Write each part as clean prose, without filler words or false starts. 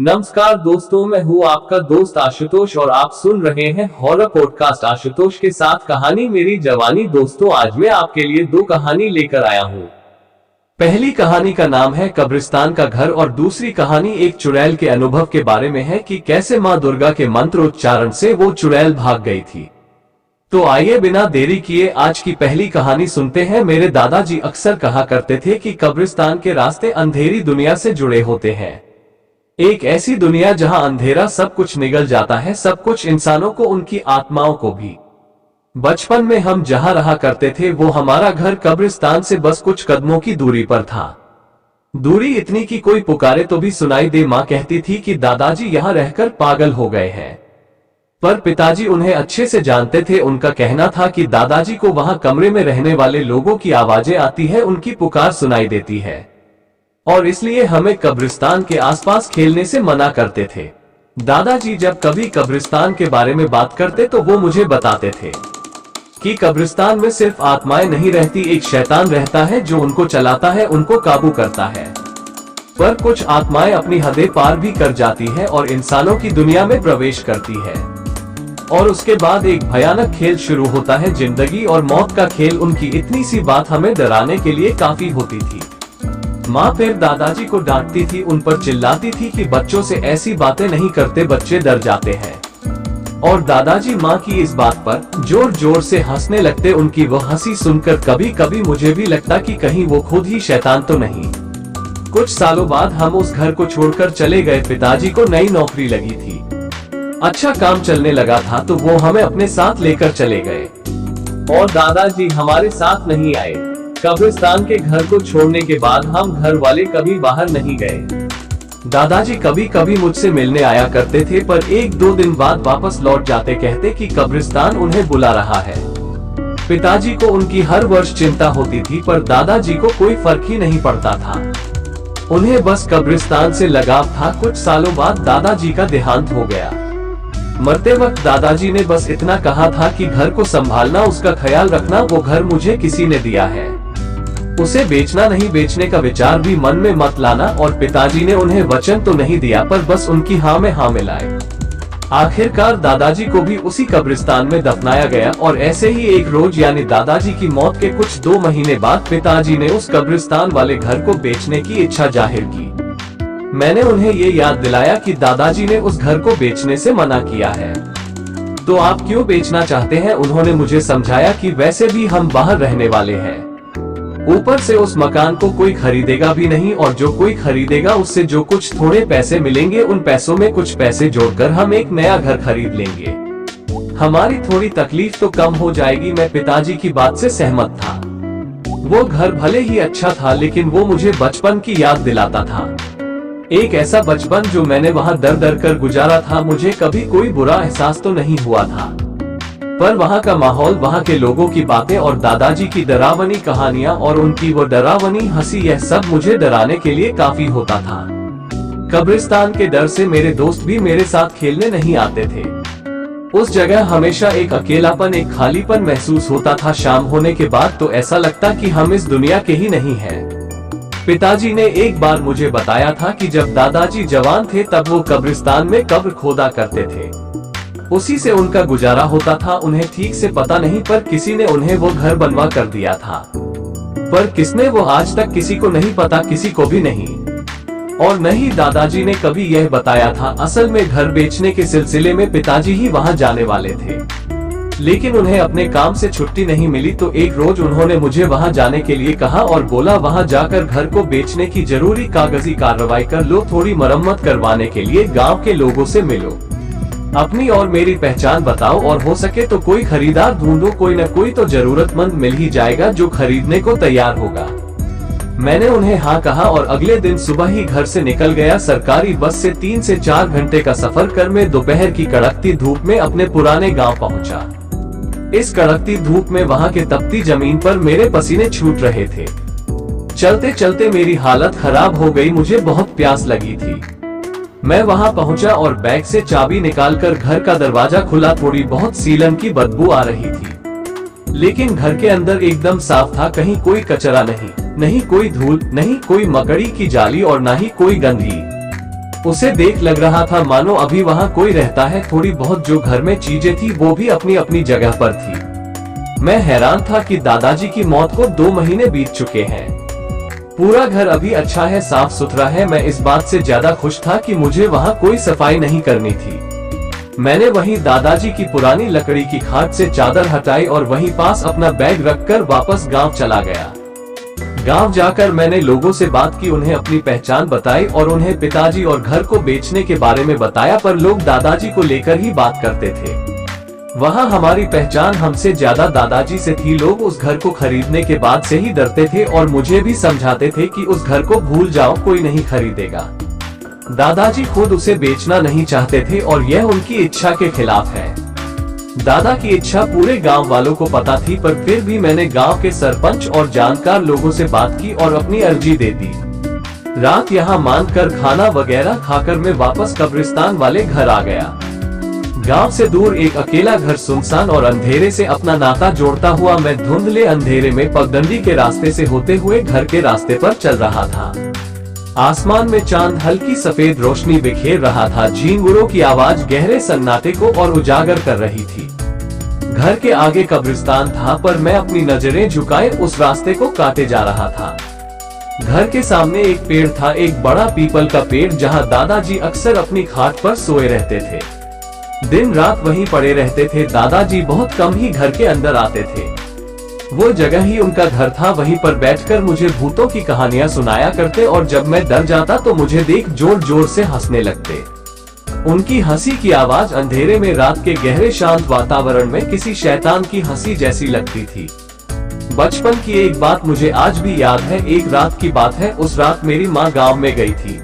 नमस्कार दोस्तों, मैं हूँ आपका दोस्त आशुतोष और आप सुन रहे हैं हॉरर पॉडकास्ट आशुतोष के साथ कहानी मेरी जवानी। दोस्तों, आज मैं आपके लिए दो कहानी लेकर आया हूँ। पहली कहानी का नाम है कब्रिस्तान का घर और दूसरी कहानी एक चुड़ैल के अनुभव के बारे में है कि कैसे माँ दुर्गा के मंत्रोच्चारण से वो चुड़ैल भाग गई थी। तो आइए बिना देरी किए आज की पहली कहानी सुनते हैं। मेरे दादाजी अक्सर कहा करते थे कि कब्रिस्तान के रास्ते अंधेरी दुनिया से जुड़े होते हैं। एक ऐसी दुनिया जहां अंधेरा सब कुछ निगल जाता है, सब कुछ, इंसानों को, उनकी आत्माओं को भी। बचपन में हम जहां रहा करते थे वो हमारा घर कब्रिस्तान से बस कुछ कदमों की दूरी पर था। दूरी इतनी कि कोई पुकारे तो भी सुनाई दे। माँ कहती थी कि दादाजी यहाँ रहकर पागल हो गए हैं, पर पिताजी उन्हें अच्छे से जानते थे। उनका कहना था कि दादाजी को वहां कमरे में रहने वाले लोगों की आवाजें आती है, उनकी पुकार सुनाई देती है, और इसलिए हमें कब्रिस्तान के आसपास खेलने से मना करते थे। दादाजी जब कभी कब्रिस्तान के बारे में बात करते तो वो मुझे बताते थे कि कब्रिस्तान में सिर्फ आत्माएं नहीं रहती, एक शैतान रहता है जो उनको चलाता है, उनको काबू करता है। पर कुछ आत्माएं अपनी हदें पार भी कर जाती है और इंसानों की दुनिया में प्रवेश करती है, और उसके बाद एक भयानक खेल शुरू होता है, जिंदगी और मौत का खेल। उनकी इतनी सी बात हमें डराने के लिए काफी होती थी। माँ फिर दादाजी को डांटती थी, उन पर चिल्लाती थी कि बच्चों से ऐसी बातें नहीं करते, बच्चे डर जाते हैं। और दादाजी माँ की इस बात पर जोर जोर से हंसने लगते। उनकी वो हंसी सुनकर कभी कभी मुझे भी लगता कि कहीं वो खुद ही शैतान तो नहीं। कुछ सालों बाद हम उस घर को छोड़कर चले गए। पिताजी को नई नौकरी लगी थी, अच्छा काम चलने लगा था, तो वो हमें अपने साथ लेकर चले गए और दादाजी हमारे साथ नहीं आए। कब्रिस्तान के घर को छोड़ने के बाद हम घर वाले कभी बाहर नहीं गए। दादाजी कभी कभी मुझसे मिलने आया करते थे, पर एक दो दिन बाद वापस लौट जाते, कहते कि कब्रिस्तान उन्हें बुला रहा है। पिताजी को उनकी हर वर्ष चिंता होती थी, पर दादाजी को कोई फर्क ही नहीं पड़ता था। उन्हें बस कब्रिस्तान से लगाव था। कुछ सालों बाद दादाजी का देहांत हो गया। मरते वक्त दादाजी ने बस इतना कहा था कि घर को संभालना, उसका ख्याल रखना, वो घर मुझे किसी ने दिया है, उसे बेचना नहीं, बेचने का विचार भी मन में मत लाना। और पिताजी ने उन्हें वचन तो नहीं दिया, पर बस उनकी हाँ में हाँ मिलाए। आखिरकार दादाजी को भी उसी कब्रिस्तान में दफनाया गया। और ऐसे ही एक रोज, यानी दादाजी की मौत के कुछ 2 महीने बाद, पिताजी ने उस कब्रिस्तान वाले घर को बेचने की इच्छा जाहिर की। मैंने उन्हें ये याद दिलाया कि दादाजी ने उस घर को बेचने से मना किया है, तो आप क्यों बेचना चाहते हैं। उन्होंने मुझे समझाया कि वैसे भी हम बाहर रहने वाले हैं, ऊपर से उस मकान को कोई खरीदेगा भी नहीं, और जो कोई खरीदेगा उससे जो कुछ थोड़े पैसे मिलेंगे, उन पैसों में कुछ पैसे जोड़कर हम एक नया घर खरीद लेंगे। हमारी थोड़ी तकलीफ तो कम हो जाएगी। मैं पिताजी की बात से सहमत था। वो घर भले ही अच्छा था, लेकिन वो मुझे बचपन की याद दिलाता था, एक ऐसा बचपन जो मैंने वहाँ दर दर कर गुजारा था। मुझे कभी कोई बुरा एहसास तो नहीं हुआ था, पर वहाँ का माहौल, वहाँ के लोगों की बातें और दादाजी की डरावनी कहानियाँ और उनकी वो डरावनी हंसी, यह सब मुझे डराने के लिए काफी होता था। कब्रिस्तान के डर से मेरे दोस्त भी मेरे साथ खेलने नहीं आते थे। उस जगह हमेशा एक अकेलापन, एक खालीपन महसूस होता था। शाम होने के बाद तो ऐसा लगता कि हम इस दुनिया के ही नहीं हैं। पिताजी ने एक बार मुझे बताया था कि जब दादाजी जवान थे तब वो कब्रिस्तान में कब्र खोदा करते थे, उसी से उनका गुजारा होता था। उन्हें ठीक से पता नहीं, पर किसी ने उन्हें वो घर बनवा कर दिया था, पर किसने वो आज तक किसी को नहीं पता, किसी को भी नहीं। और नहीं दादाजी ने कभी यह बताया था। असल में घर बेचने के सिलसिले में पिताजी ही वहां जाने वाले थे, लेकिन उन्हें अपने काम से छुट्टी नहीं मिली, तो एक रोज उन्होंने मुझे वहां जाने के लिए कहा और बोला, वहां जाकर घर को बेचने की जरूरी कागजी कार्रवाई कर लो, थोड़ी मरम्मत करवाने के लिए गांव के लोगों से मिलो, अपनी और मेरी पहचान बताओ, और हो सके तो कोई खरीदार ढूंढो, कोई न कोई तो जरूरतमंद मिल ही जाएगा जो खरीदने को तैयार होगा। मैंने उन्हें हाँ कहा और अगले दिन सुबह ही घर से निकल गया। सरकारी बस से 3 से 4 घंटे का सफर कर मैं दोपहर की कड़कती धूप में अपने पुराने गांव पहुंचा। इस कड़कती धूप में वहां के तपती जमीन पर मेरे पसीने छूट रहे थे। चलते चलते मेरी हालत खराब हो गई, मुझे बहुत प्यास लगी थी। मैं वहां पहुंचा और बैग से चाबी निकालकर घर का दरवाजा खुला। थोड़ी बहुत सीलन की बदबू आ रही थी, लेकिन घर के अंदर एकदम साफ था। कहीं कोई कचरा नहीं, नहीं कोई धूल, नहीं कोई मकड़ी की जाली और ना ही कोई गंदगी। उसे देख लग रहा था मानो अभी वहाँ कोई रहता है। थोड़ी बहुत जो घर में चीजें थी वो भी अपनी अपनी जगह पर थी। मैं हैरान था कि दादाजी की मौत को 2 महीने बीत चुके हैं। पूरा घर अभी अच्छा है, साफ सुथरा है। मैं इस बात से ज्यादा खुश था कि मुझे वहाँ कोई सफाई नहीं करनी थी। मैंने वहीं दादाजी की पुरानी लकड़ी की खाट से चादर हटाई और वहीं पास अपना बैग रखकर वापस गांव चला गया। गांव जाकर मैंने लोगों से बात की, उन्हें अपनी पहचान बताई और उन्हें पिताजी और घर को बेचने के बारे में बताया, पर लोग दादाजी को लेकर ही बात करते थे। वहां हमारी पहचान हमसे ज्यादा दादाजी से थी। लोग उस घर को खरीदने के बाद से ही डरते थे और मुझे भी समझाते थे कि उस घर को भूल जाओ, कोई नहीं खरीदेगा। दादाजी खुद उसे बेचना नहीं चाहते थे और यह उनकी इच्छा के खिलाफ है। दादा की इच्छा पूरे गांव वालों को पता थी, पर फिर भी मैंने गांव के सरपंच और जानकार लोगों से बात की और अपनी अर्जी दे दी। रात यहाँ मानकर खाना वगैरह खाकर मैं वापस कब्रिस्तान वाले घर आ गया। गांव से दूर एक अकेला घर, सुनसान और अंधेरे से अपना नाता जोड़ता हुआ मैं धुंधले अंधेरे में पगडंडी के रास्ते से होते हुए घर के रास्ते पर चल रहा था। आसमान में चांद हल्की सफेद रोशनी बिखेर रहा था। झींगुरों की आवाज गहरे सन्नाटे को और उजागर कर रही थी। घर के आगे कब्रिस्तान था, पर मैं अपनी नजरें झुकाए उस रास्ते को काटे जा रहा था। घर के सामने एक पेड़ था, एक बड़ा पीपल का पेड़, जहां दादाजी अक्सर अपनी खाट पर सोए रहते थे। दिन रात वहीं पड़े रहते थे। दादाजी बहुत कम ही घर के अंदर आते थे। वो जगह ही उनका घर था। वहीं पर बैठकर मुझे भूतों की कहानियां सुनाया करते और जब मैं डर जाता तो मुझे देख जोर जोर से हंसने लगते। उनकी हंसी की आवाज अंधेरे में रात के गहरे शांत वातावरण में किसी शैतान की हंसी जैसी लगती थी। बचपन की एक बात मुझे आज भी याद है। एक रात की बात है। उस रात मेरी माँ गाँव में गई थी।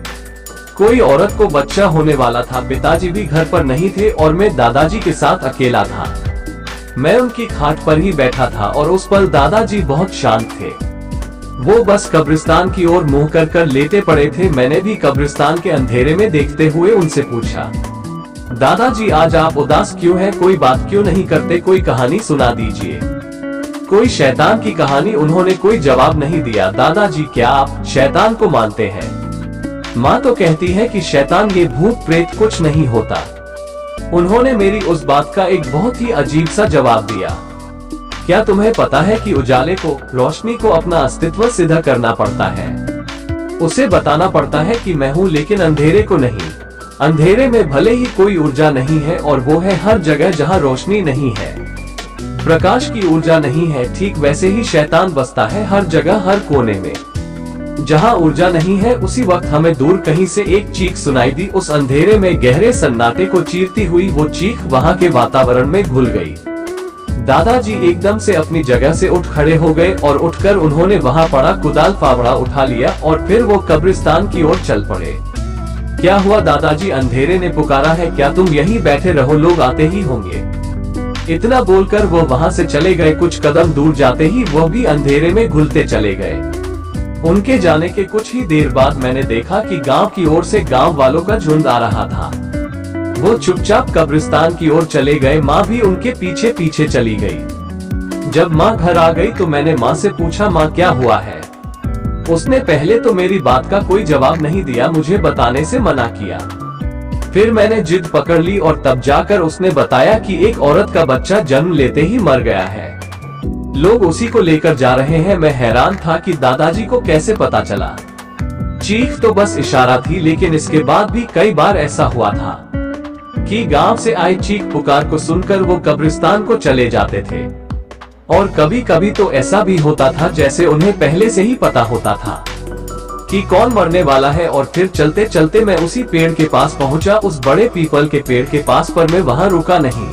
कोई औरत को बच्चा होने वाला था। पिताजी भी घर पर नहीं थे और मैं दादाजी के साथ अकेला था। मैं उनकी खाट पर ही बैठा था और उस पल दादाजी बहुत शांत थे। वो बस कब्रिस्तान की ओर मुंह कर लेटे पड़े थे। मैंने भी कब्रिस्तान के अंधेरे में देखते हुए उनसे पूछा, दादाजी आज आप उदास क्यों हैं? कोई बात क्यों नहीं करते? कोई कहानी सुना दीजिए, कोई शैतान की कहानी। उन्होंने कोई जवाब नहीं दिया। दादाजी, क्या आप शैतान को मानते हैं? माँ तो कहती है कि शैतान ये भूत प्रेत कुछ नहीं होता। उन्होंने मेरी उस बात का एक बहुत ही अजीब सा जवाब दिया। क्या तुम्हें पता है कि उजाले को, रोशनी को अपना अस्तित्व सिद्ध करना पड़ता है। उसे बताना पड़ता है कि मैं हूँ, लेकिन अंधेरे को नहीं। अंधेरे में भले ही कोई ऊर्जा नहीं है और वो है हर जगह जहाँ रोशनी नहीं है। प्रकाश की ऊर्जा नहीं है, ठीक वैसे ही शैतान बसता है हर जगह, हर कोने में। जहाँ ऊर्जा नहीं है उसी वक्त हमें दूर कहीं से एक चीख सुनाई दी। उस अंधेरे में गहरे सन्नाटे को चीरती हुई वो चीख वहाँ के वातावरण में घुल गई। दादाजी एकदम से अपनी जगह से उठ खड़े हो गए और उठकर उन्होंने वहाँ पड़ा कुदाल फावड़ा उठा लिया और फिर वो कब्रिस्तान की ओर चल पड़े। क्या हुआ दादाजी? अंधेरे ने पुकारा है। क्या तुम यहीं बैठे रहो, लोग आते ही होंगे। इतना बोलकर वो वहाँ से चले गए। कुछ कदम दूर जाते ही वो भी अंधेरे में घुलते चले गए। उनके जाने के कुछ ही देर बाद मैंने देखा कि गांव की ओर से गांव वालों का झुंड आ रहा था। वो चुपचाप कब्रिस्तान की ओर चले गए। माँ भी उनके पीछे पीछे चली गई। जब माँ घर आ गई तो मैंने माँ से पूछा, माँ क्या हुआ है? उसने पहले तो मेरी बात का कोई जवाब नहीं दिया, मुझे बताने से मना किया। फिर मैंने जिद पकड़ ली और तब जाकर उसने बताया कि एक औरत का बच्चा जन्म लेते ही मर गया है। लोग उसी को लेकर जा रहे हैं। मैं हैरान था कि दादाजी को कैसे पता चला। चीख तो बस इशारा थी, लेकिन इसके बाद भी कई बार ऐसा हुआ था कि गांव से आई चीख पुकार को सुनकर वो कब्रिस्तान को चले जाते थे। और कभी कभी तो ऐसा भी होता था जैसे उन्हें पहले से ही पता होता था कि कौन मरने वाला है। और फिर चलते चलते मैं उसी पेड़ के पास पहुंचा, उस बड़े पीपल के पेड़ के पास, पर मैं वहां रुका नहीं।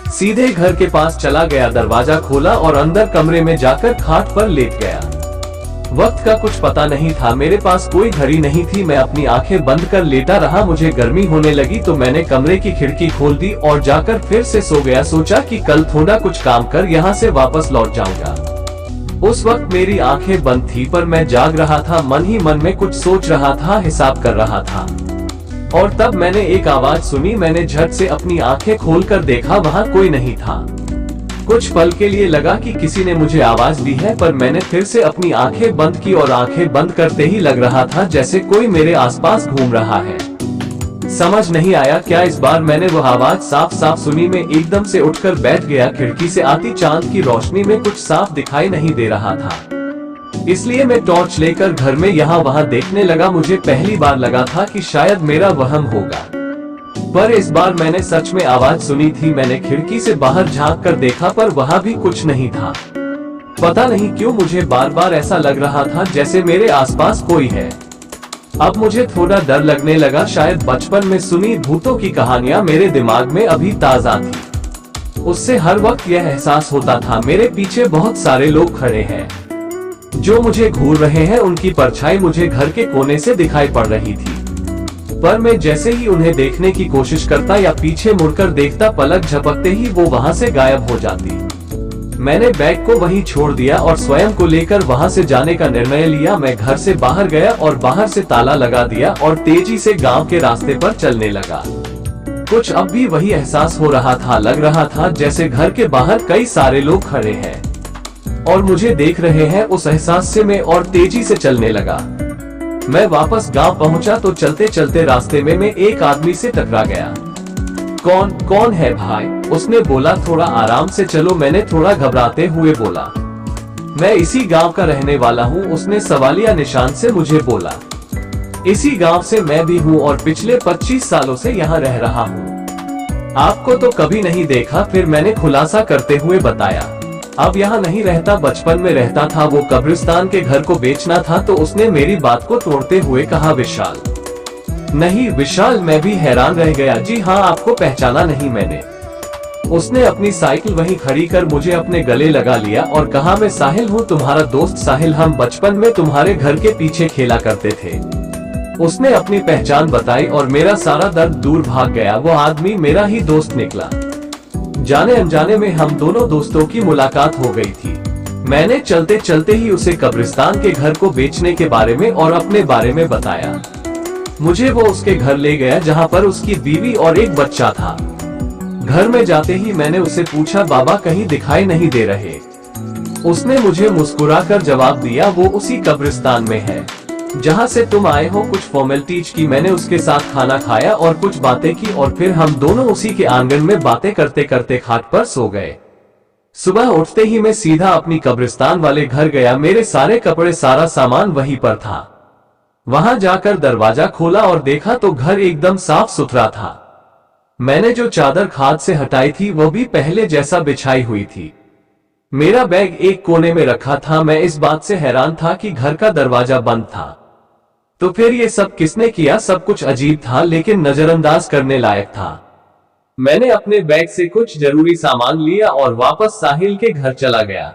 सीधे घर के पास चला गया, दरवाजा खोला और अंदर कमरे में जाकर खाट पर लेट गया। वक्त का कुछ पता नहीं था। मेरे पास कोई घड़ी नहीं थी। मैं अपनी आंखें बंद कर लेटा रहा। मुझे गर्मी होने लगी तो मैंने कमरे की खिड़की खोल दी और जाकर फिर से सो गया। सोचा कि कल थोड़ा कुछ काम कर यहाँ से वापस लौट जाऊंगा। उस वक्त मेरी आंखें बंद थी, पर मैं जाग रहा था। मन ही मन में कुछ सोच रहा था, हिसाब कर रहा था। और तब मैंने एक आवाज सुनी। मैंने झट से अपनी आंखें खोलकर देखा, वहां कोई नहीं था। कुछ पल के लिए लगा कि किसी ने मुझे आवाज दी है, पर मैंने फिर से अपनी आंखें बंद की और आंखें बंद करते ही लग रहा था जैसे कोई मेरे आसपास घूम रहा है। समझ नहीं आया क्या इस बार मैंने वो आवाज साफ साफ सुनी। मैं एकदम से उठकर बैठ गया। खिड़की से आती चांद की रोशनी में कुछ साफ दिखाई नहीं दे रहा था, इसलिए मैं टॉर्च लेकर घर में यहाँ वहाँ देखने लगा। मुझे पहली बार लगा था कि शायद मेरा वहम होगा, पर इस बार मैंने सच में आवाज सुनी थी। मैंने खिड़की से बाहर झांक कर देखा, पर वहाँ भी कुछ नहीं था। पता नहीं क्यों मुझे बार बार ऐसा लग रहा था जैसे मेरे आसपास कोई है। अब मुझे थोड़ा डर लगने लगा। शायद बचपन में सुनी भूतों की कहानियां मेरे दिमाग में अभी ताजा थी। उससे हर वक्त यह एहसास होता था मेरे पीछे बहुत सारे लोग खड़े हैं जो मुझे घूर रहे हैं। उनकी परछाई मुझे घर के कोने से दिखाई पड़ रही थी, पर मैं जैसे ही उन्हें देखने की कोशिश करता या पीछे मुड़कर देखता, पलक झपकते ही वो वहां से गायब हो जाती। मैंने बैग को वहीं छोड़ दिया और स्वयं को लेकर वहां से जाने का निर्णय लिया। मैं घर से बाहर गया और बाहर से ताला लगा दिया और तेजी से गांव के रास्ते पर चलने लगा। कुछ अब भी वही एहसास हो रहा था। लग रहा था जैसे घर के बाहर कई सारे लोग खड़े हैं और मुझे देख रहे हैं। उस एहसास से मैं और तेजी से चलने लगा। मैं वापस गांव पहुंचा तो चलते चलते रास्ते में मैं एक आदमी से टकरा गया। कौन है भाई? उसने बोला। थोड़ा आराम से चलो, मैंने थोड़ा घबराते हुए बोला। मैं इसी गांव का रहने वाला हूँ, उसने सवालिया निशान से मुझे बोला। इसी गांव से मैं भी हूँ और पिछले 25 सालों से यहाँ रह रहा हूँ। आपको तो कभी नहीं देखा। फिर मैंने खुलासा करते हुए बताया। अब यहाँ नहीं रहता, बचपन में रहता था। वो कब्रिस्तान के घर को बेचना था। तो उसने मेरी बात को तोड़ते हुए कहा, विशाल? नहीं विशाल, मैं भी हैरान रह गया। जी हाँ, आपको पहचाना नहीं मैंने। उसने अपनी साइकिल वहीं खड़ी कर मुझे अपने गले लगा लिया और कहा, मैं साहिल हूँ, तुम्हारा दोस्त साहिल। हम बचपन में तुम्हारे घर के पीछे खेला करते थे। उसने अपनी पहचान बताई और मेरा सारा दर्द दूर भाग गया। वो आदमी मेरा ही दोस्त निकला। जाने अनजाने में हम दोनों दोस्तों की मुलाकात हो गई थी। मैंने चलते चलते ही उसे कब्रिस्तान के घर को बेचने के बारे में और अपने बारे में बताया। मुझे वो उसके घर ले गया जहाँ पर उसकी बीवी और एक बच्चा था। घर में जाते ही मैंने उसे पूछा, बाबा कहीं दिखाई नहीं दे रहे? उसने मुझे मुस्कुराकर जवाब दिया, वो उसी कब्रिस्तान में है जहाँ से तुम आए हो। कुछ फॉर्मेलिटीज की। मैंने उसके साथ खाना खाया और कुछ बातें की और फिर हम दोनों उसी के आंगन में बातें करते करते खाट पर सो गए। सुबह उठते ही मैं सीधा अपनी कब्रिस्तान वाले घर गया। मेरे सारे कपड़े, सारा सामान वहीं पर था। वहां जाकर दरवाजा खोला और देखा तो घर एकदम साफ सुथरा था। मैंने जो चादर खाट से हटाई थी वो भी पहले जैसा बिछाई हुई थी। मेरा बैग एक कोने में रखा था। मैं इस बात से हैरान था कि घर का दरवाजा बंद था। तो फिर ये सब किसने किया? सब कुछ अजीब था लेकिन नजरअंदाज करने लायक था। मैंने अपने बैग से कुछ जरूरी सामान लिया और वापस साहिल के घर चला गया।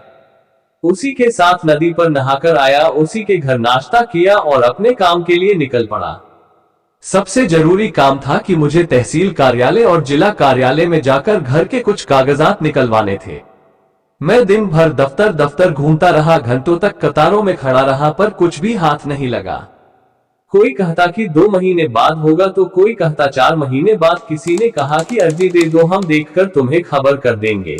उसी के साथ नदी पर नहाकर आया, उसी के घर नाश्ता किया और अपने काम के लिए निकल पड़ा। सबसे जरूरी काम था कि मुझे तहसील कार्यालय और जिला कार्यालय में जाकर घर के कुछ कागजात निकलवाने थे। मैं दिन भर दफ्तर घूमता रहा, घंटों तक कतारों में खड़ा रहा, पर कुछ भी हाथ नहीं लगा। कोई कहता कि 2 महीने बाद होगा तो कोई कहता 4 महीने बाद। किसी ने कहा कि अर्जी दे दो, हम देखकर तुम्हें खबर कर देंगे।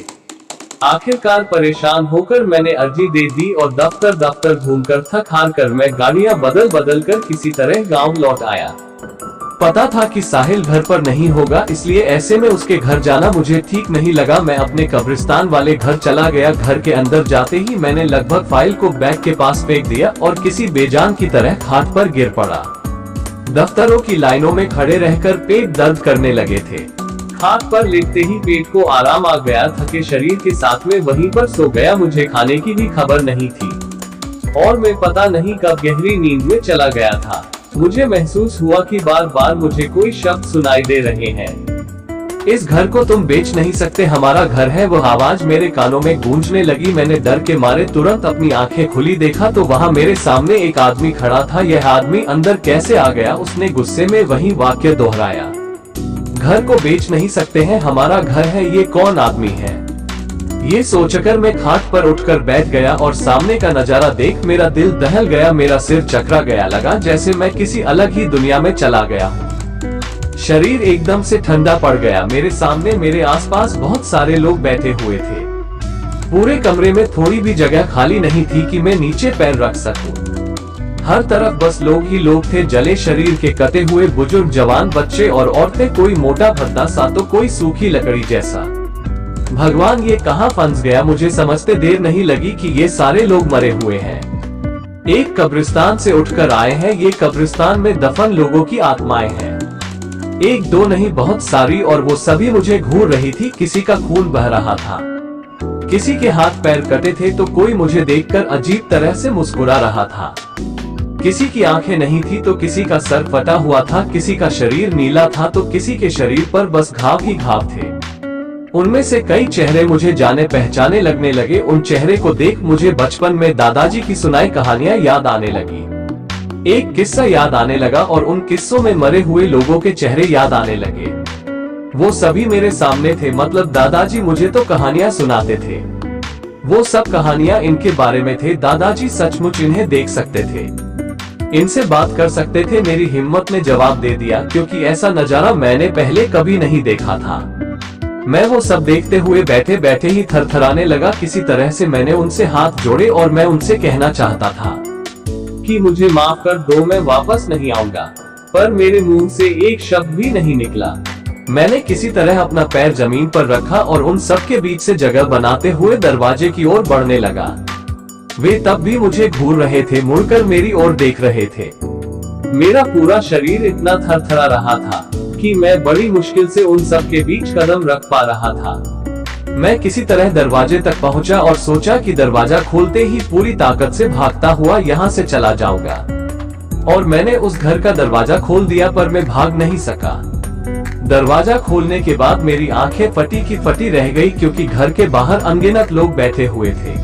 आखिरकार परेशान होकर मैंने अर्जी दे दी और दफ्तर घूमकर थक हार कर मैं गाड़ियां बदल कर किसी तरह गांव लौट आया। पता था कि साहिल घर पर नहीं होगा, इसलिए ऐसे में उसके घर जाना मुझे ठीक नहीं लगा। मैं अपने कब्रिस्तान वाले घर चला गया। घर के अंदर जाते ही मैंने लगभग फाइल को बैग के पास फेंक दिया और किसी बेजान की तरह खाट पर गिर पड़ा। दफ्तरों की लाइनों में खड़े रहकर पेट दर्द करने लगे थे। खाट पर लेटते ही पेट को आराम आ गया। थके शरीर के साथ में वहीं पर सो गया। मुझे खाने की भी खबर नहीं थी और मैं पता नहीं कब गहरी नींद में चला गया था। मुझे महसूस हुआ कि बार बार मुझे कोई शब्द सुनाई दे रहे हैं। इस घर को तुम बेच नहीं सकते, हमारा घर है। वो आवाज मेरे कानों में गूंजने लगी। मैंने डर के मारे तुरंत अपनी आंखें खुली, देखा तो वहां मेरे सामने एक आदमी खड़ा था। यह आदमी अंदर कैसे आ गया? उसने गुस्से में वही वाक्य दोहराया, घर को बेच नहीं सकते हैं, हमारा घर है। ये कौन आदमी है? ये सोचकर मैं खाट पर उठकर बैठ गया और सामने का नजारा देख मेरा दिल दहल गया। मेरा सिर चकरा गया, लगा जैसे मैं किसी अलग ही दुनिया में चला गया हूँ। शरीर एकदम से ठंडा पड़ गया। मेरे सामने मेरे आसपास बहुत सारे लोग बैठे हुए थे। पूरे कमरे में थोड़ी भी जगह खाली नहीं थी कि मैं नीचे पैर रख सकूं। हर तरफ बस लोग ही लोग थे, जले शरीर के कटे हुए बुजुर्ग, जवान, बच्चे और औरतें, कोई मोटा भद्दा सा तो कोई सूखी लकड़ी जैसा। भगवान ये कहाँ फंस गया, मुझे समझते देर नहीं लगी कि ये सारे लोग मरे हुए हैं, एक कब्रिस्तान से उठकर आए हैं। ये कब्रिस्तान में दफन लोगों की आत्माएं हैं, एक दो नहीं बहुत सारी, और वो सभी मुझे घूर रही थी। किसी का खून बह रहा था, किसी के हाथ पैर कटे थे, तो कोई मुझे देखकर अजीब तरह से मुस्कुरा रहा था। किसी की आंखें नहीं थी तो किसी का सर फटा हुआ था, किसी का शरीर नीला था तो किसी के शरीर पर बस घाव ही घाव थे। उनमें से कई चेहरे मुझे जाने पहचाने लगने लगे। उन चेहरे को देख मुझे बचपन में दादाजी की सुनाई कहानियां याद आने लगी। एक किस्सा याद आने लगा और उन किस्सों में मरे हुए लोगों के चेहरे याद आने लगे। वो सभी मेरे सामने थे, मतलब दादाजी मुझे तो कहानियां सुनाते थे, वो सब कहानियां इनके बारे में थे। दादाजी सचमुच इन्हें देख सकते थे, इनसे बात कर सकते थे। मेरी हिम्मत ने जवाब दे दिया, क्योंकि ऐसा नजारा मैंने पहले कभी नहीं देखा था। मैं वो सब देखते हुए बैठे बैठे ही थरथराने लगा। किसी तरह से मैंने उनसे हाथ जोड़े और मैं उनसे कहना चाहता था कि मुझे माफ कर दो, मैं वापस नहीं आऊंगा, पर मेरे मुंह से एक शब्द भी नहीं निकला। मैंने किसी तरह अपना पैर जमीन पर रखा और उन सब के बीच से जगह बनाते हुए दरवाजे की ओर बढ़ने लगा। वे तब भी मुझे घूर रहे थे, मुड़कर मेरी ओर देख रहे थे। मेरा पूरा शरीर इतना थरथरा रहा था कि मैं बड़ी मुश्किल से उन सब के बीच कदम रख पा रहा था। मैं किसी तरह दरवाजे तक पहुंचा और सोचा कि दरवाजा खोलते ही पूरी ताकत से भागता हुआ यहाँ से चला जाऊंगा। और मैंने उस घर का दरवाजा खोल दिया, पर मैं भाग नहीं सका। दरवाजा खोलने के बाद मेरी आंखें फटी की फटी रह गई, क्योंकि घर के बाहर अनगिनत लोग बैठे हुए थे,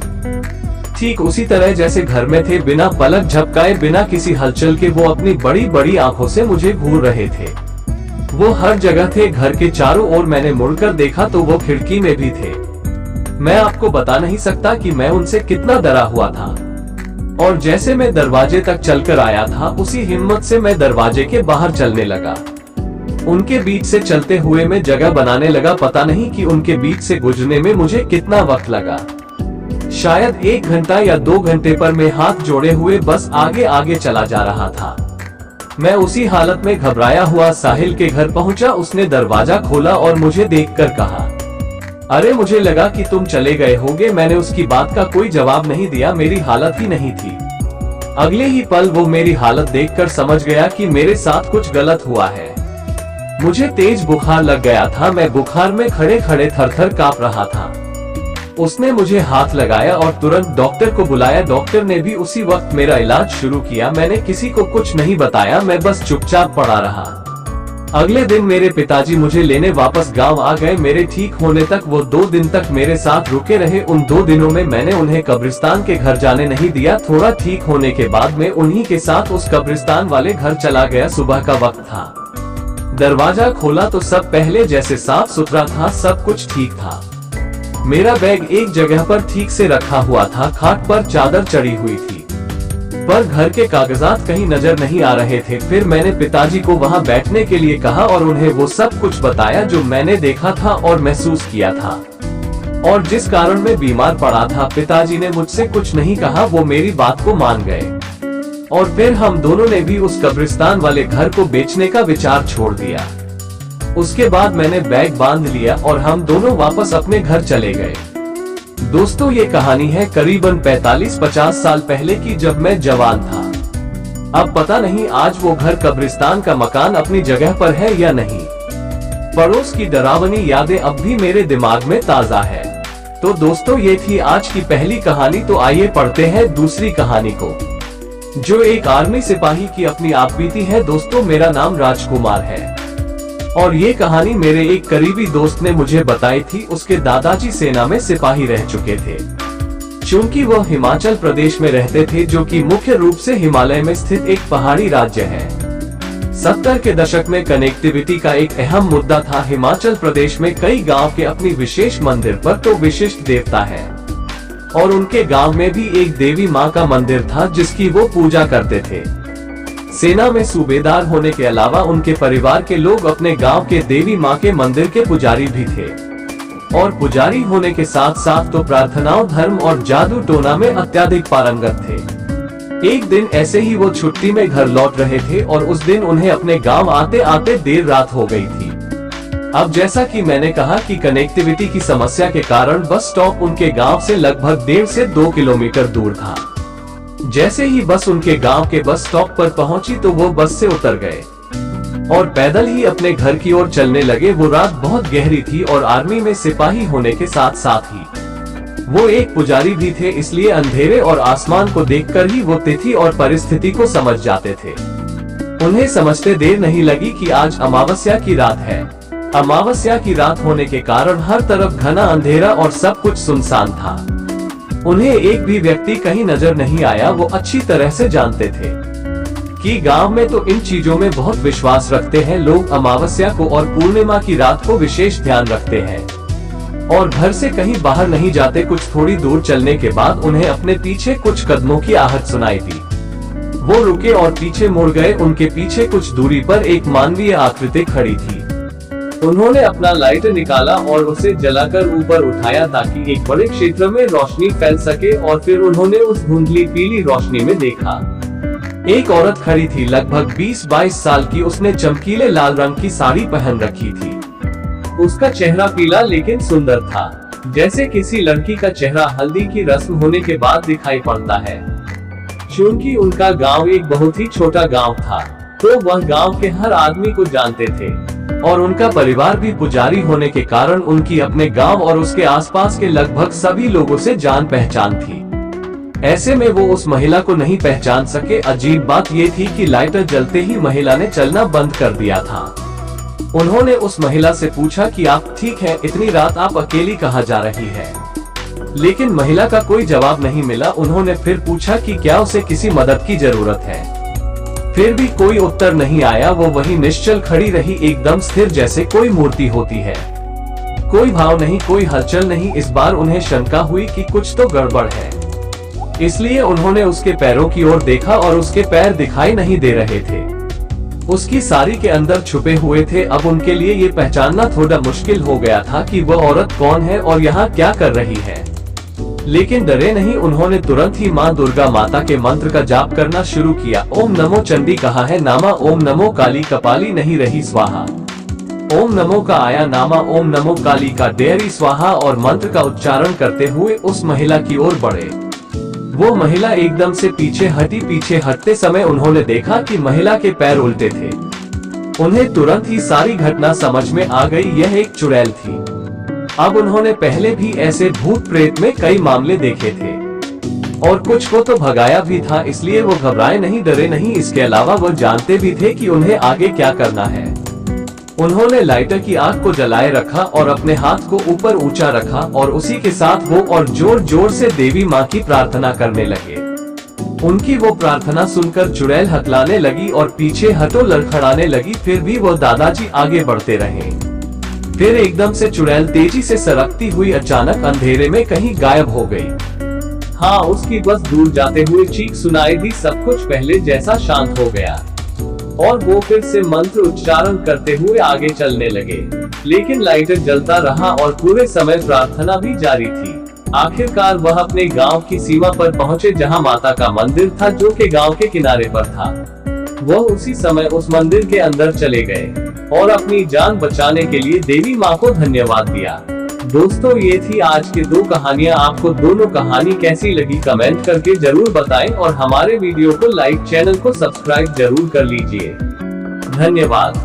ठीक उसी तरह जैसे घर में थे। बिना पलक झपकाए, बिना किसी हलचल के वो अपनी बड़ी बड़ी आंखों से मुझे घूर रहे थे। वो हर जगह थे, घर के चारों ओर। मैंने मुड़कर देखा तो वो खिड़की में भी थे। मैं आपको बता नहीं सकता कि मैं उनसे कितना डरा हुआ था। और जैसे मैं दरवाजे तक चलकर आया था, उसी हिम्मत से मैं दरवाजे के बाहर चलने लगा। उनके बीच से चलते हुए मैं जगह बनाने लगा। पता नहीं कि उनके बीच से गुजरने में मुझे कितना वक्त लगा, शायद 1 घंटा या 2 घंटे, पर मैं हाथ जोड़े हुए बस आगे आगे चला जा रहा था। मैं उसी हालत में घबराया हुआ साहिल के घर पहुंचा। उसने दरवाजा खोला और मुझे देखकर कहा, अरे मुझे लगा कि तुम चले गए होगे। मैंने उसकी बात का कोई जवाब नहीं दिया, मेरी हालत ही नहीं थी। अगले ही पल वो मेरी हालत देखकर समझ गया कि मेरे साथ कुछ गलत हुआ है। मुझे तेज बुखार लग गया था, मैं बुखार में खड़े खड़े थरथर कांप रहा था। उसने मुझे हाथ लगाया और तुरंत डॉक्टर को बुलाया। डॉक्टर ने भी उसी वक्त मेरा इलाज शुरू किया। मैंने किसी को कुछ नहीं बताया, मैं बस चुपचाप पड़ा रहा। अगले दिन मेरे पिताजी मुझे लेने वापस गांव आ गए। मेरे ठीक होने तक वो 2 दिन तक मेरे साथ रुके रहे। उन 2 दिनों में मैंने उन्हें कब्रिस्तान के घर जाने नहीं दिया। थोड़ा ठीक होने के बाद मैं उन्हीं के साथ उस कब्रिस्तान वाले घर चला गया। सुबह का वक्त था, दरवाजा खोला तो सब पहले जैसे साफ सुथरा था, सब कुछ ठीक था। मेरा बैग एक जगह पर ठीक से रखा हुआ था, खाट पर चादर चढ़ी हुई थी, पर घर के कागजात कहीं नजर नहीं आ रहे थे। फिर मैंने पिताजी को वहां बैठने के लिए कहा और उन्हें वो सब कुछ बताया जो मैंने देखा था और महसूस किया था, और जिस कारण मैं बीमार पड़ा था। पिताजी ने मुझसे कुछ नहीं कहा, वो मेरी बात को मान गए। और फिर हम दोनों ने भी उस कब्रिस्तान वाले घर को बेचने का विचार छोड़ दिया। उसके बाद मैंने बैग बांध लिया और हम दोनों वापस अपने घर चले गए। दोस्तों, ये कहानी है करीबन 45-50 साल पहले की, जब मैं जवान था। अब पता नहीं आज वो घर कब्रिस्तान का मकान अपनी जगह पर है या नहीं। पड़ोस की डरावनी यादें अब भी मेरे दिमाग में ताजा है। तो दोस्तों, ये थी आज की पहली कहानी। तो आइए पढ़ते हैं दूसरी कहानी को, जो एक आर्मी सिपाही की अपनी आप बीती है। दोस्तों, मेरा नाम राजकुमार है और ये कहानी मेरे एक करीबी दोस्त ने मुझे बताई थी। उसके दादाजी सेना में सिपाही रह चुके थे। चूंकि वह हिमाचल प्रदेश में रहते थे, जो कि मुख्य रूप से हिमालय में स्थित एक पहाड़ी राज्य है। 70 के दशक में कनेक्टिविटी का एक अहम मुद्दा था। हिमाचल प्रदेश में कई गांव के अपनी विशेष मंदिर पर तो विशिष्ट देवता है, और उनके गांव में भी एक देवी माँ का मंदिर था जिसकी वो पूजा करते थे। सेना में सूबेदार होने के अलावा उनके परिवार के लोग अपने गांव के देवी माँ के मंदिर के पुजारी भी थे, और पुजारी होने के साथ साथ तो प्रार्थनाओं, धर्म और जादू टोना में अत्यधिक पारंगत थे। एक दिन ऐसे ही वो छुट्टी में घर लौट रहे थे और उस दिन उन्हें अपने गांव आते आते देर रात हो गई थी। अब जैसा कि मैंने कहा कि कनेक्टिविटी की समस्या के कारण बस स्टॉप उनके गांव से लगभग 1.5 से 2 किलोमीटर दूर था। जैसे ही बस उनके गांव के बस स्टॉप पर पहुंची तो वो बस से उतर गए और पैदल ही अपने घर की ओर चलने लगे। वो रात बहुत गहरी थी और आर्मी में सिपाही होने के साथ साथ ही वो एक पुजारी भी थे, इसलिए अंधेरे और आसमान को देखकर ही वो तिथि और परिस्थिति को समझ जाते थे। उन्हें समझते देर नहीं लगी कि आज अमावस्या की रात है। अमावस्या की रात होने के कारण हर तरफ घना अंधेरा और सब कुछ सुनसान था। उन्हें एक भी व्यक्ति कहीं नजर नहीं आया। वो अच्छी तरह से जानते थे कि गांव में तो इन चीजों में बहुत विश्वास रखते हैं। लोग अमावस्या को और पूर्णिमा की रात को विशेष ध्यान रखते हैं और घर से कहीं बाहर नहीं जाते। कुछ थोड़ी दूर चलने के बाद उन्हें अपने पीछे कुछ कदमों की आहट सुनाई दी। वो रुके और पीछे मुड़ गए। उनके पीछे कुछ दूरी पर एक मानवीय आकृति खड़ी थी। उन्होंने अपना लाइटर निकाला और उसे जलाकर ऊपर उठाया ताकि एक बड़े क्षेत्र में रोशनी फैल सके और फिर उन्होंने उस धुंधली पीली रोशनी में देखा एक औरत खड़ी थी, लगभग 20-22 साल की। उसने चमकीले लाल रंग की साड़ी पहन रखी थी। उसका चेहरा पीला लेकिन सुंदर था, जैसे किसी लड़की का चेहरा हल्दी की रस्म होने के बाद दिखाई पड़ता है। चूंकि उनका गांव एक बहुत ही छोटा गांव था, तो वह गांव के हर आदमी को जानते थे और उनका परिवार भी पुजारी होने के कारण उनकी अपने गांव और उसके आसपास के लगभग सभी लोगों से जान पहचान थी। ऐसे में वो उस महिला को नहीं पहचान सके। अजीब बात ये थी कि लाइटर जलते ही महिला ने चलना बंद कर दिया था। उन्होंने उस महिला से पूछा कि आप ठीक हैं? इतनी रात आप अकेली कहाँ जा रही है? लेकिन महिला का कोई जवाब नहीं मिला। उन्होंने फिर पूछा कि क्या उसे किसी मदद की जरूरत है? फिर भी कोई उत्तर नहीं आया। वो वहीं निश्चल खड़ी रही, एकदम स्थिर, जैसे कोई मूर्ति होती है। कोई भाव नहीं, कोई हलचल नहीं। इस बार उन्हें शंका हुई कि कुछ तो गड़बड़ है, इसलिए उन्होंने उसके पैरों की ओर देखा और उसके पैर दिखाई नहीं दे रहे थे। उसकी साड़ी के अंदर छुपे हुए थे। अब उनके लिए ये पहचानना थोड़ा मुश्किल हो गया था कि वह औरत कौन है और यहाँ क्या कर रही है। लेकिन डरे नहीं, उन्होंने तुरंत ही माँ दुर्गा माता के मंत्र का जाप करना शुरू किया। ओम नमो चंडी कहा है नामा, ओम नमो काली कपाली नहीं रही स्वाहा, ओम नमो का आया नामा, ओम नमो काली का डेयरी स्वाहा। और मंत्र का उच्चारण करते हुए उस महिला की ओर बढ़े। वो महिला एकदम से पीछे हटी। पीछे हटते समय उन्होंने देखा कि महिला के पैर उल्टे थे। उन्हें तुरंत ही सारी घटना समझ में आ गई, यह एक चुड़ैल थी। अब उन्होंने पहले भी ऐसे भूत प्रेत में कई मामले देखे थे और कुछ को तो भगाया भी था, इसलिए वो घबराए नहीं, डरे नहीं। इसके अलावा वो जानते भी थे कि उन्हें आगे क्या करना है। उन्होंने लाइटर की आग को जलाए रखा और अपने हाथ को ऊपर ऊंचा रखा और उसी के साथ वो और जोर जोर से देवी माँ की प्रार्थना करने लगे। उनकी वो प्रार्थना सुनकर चुड़ैल हकलाने लगी और पीछे हटो लड़खड़ाने लगी। फिर भी वो दादाजी आगे बढ़ते रहे। फिर एकदम से चुड़ैल तेजी से सरकती हुई अचानक अंधेरे में कहीं गायब हो गई। हाँ, उसकी बस दूर जाते हुए चीख सुनाई दी। सब कुछ पहले जैसा शांत हो गया और वो फिर से मंत्र उच्चारण करते हुए आगे चलने लगे। लेकिन लाइटर जलता रहा और पूरे समय प्रार्थना भी जारी थी। आखिरकार वह अपने गांव की सीमा पर पहुंचे, जहां माता का मंदिर था, जो कि गांव के किनारे पर था। वह उसी समय उस मंदिर के अंदर चले गए और अपनी जान बचाने के लिए देवी माँ को धन्यवाद दिया। दोस्तों, ये थी आज की 2 कहानियाँ। आपको दोनों कहानी कैसी लगी कमेंट करके जरूर बताएं और हमारे वीडियो को लाइक, चैनल को सब्सक्राइब जरूर कर लीजिए। धन्यवाद।